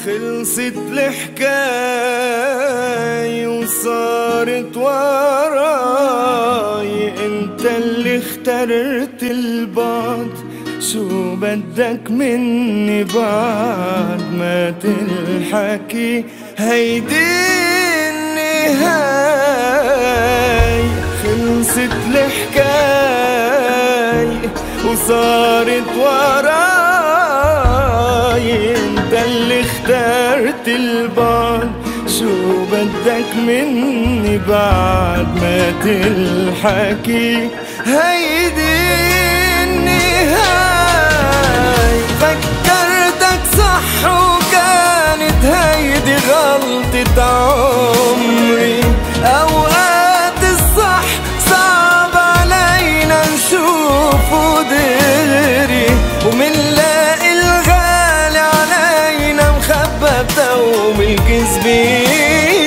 خلصت الحكاية وصارت وراي، انت اللي اخترت البعد، شو بدك مني بعد ما تلحكي هيدي النهاية. خلصت الحكاية وصارت وراي، انت اللي اخترت البعد، شو بدك مني بعد ما تلحكي هيدي النهاية. فكرتك صح وكانت هيدي غلطة عمري، اوقات الصح صعب علينا نشوفه دغري، ومنلاقي الغالي علينا مخبى بدوم الكذبين.